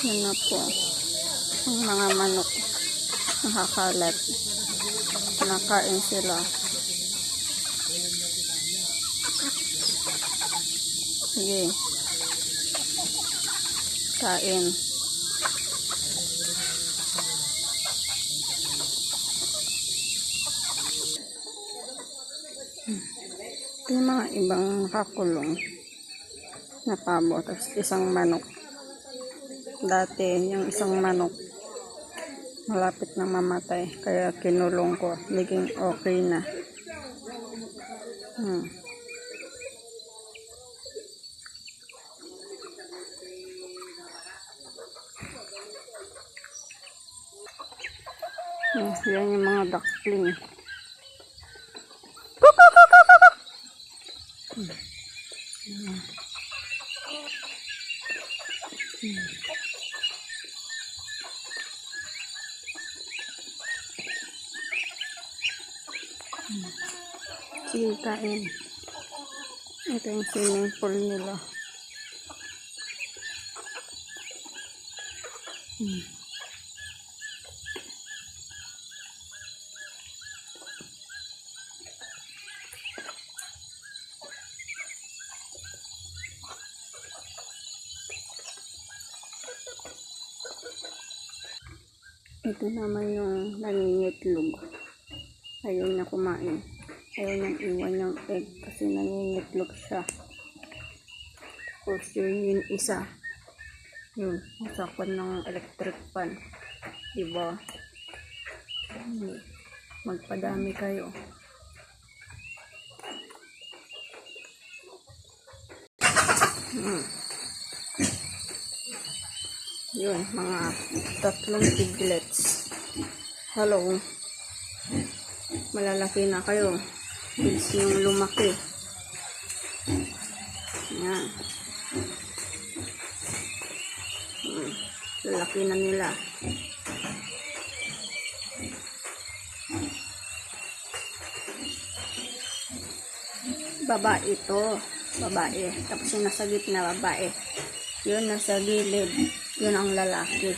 Yan na po. Ang mga manok. Nakakalat. Nakain sila. Sige. Kain. Ito yung mga ibang nakakulong na pabo. Tapos isang manok. Dati, yung isang manok malapit na mamatay. Kaya kinulong ko. Naging okay na. Yan yung mga duckling. Sige, kain. Ito yung swimming pool nila. Ito naman yung nangingitlog. Ayaw na kumain. Ayaw nang iwan yung egg kasi nangingitlog siya. Tapos yun isa. Yun, masakpan ng electric fan. Diba? Magpadami kayo. Yun, mga 3 piglets. Hello. Malalaki na kayo. Pigs yung lumaki. Yan. Lalaki na nila. Babae ito. Babae. Tapos yung nasa gitna, babae. Yun, nasa gilid. Yun ang lalaki.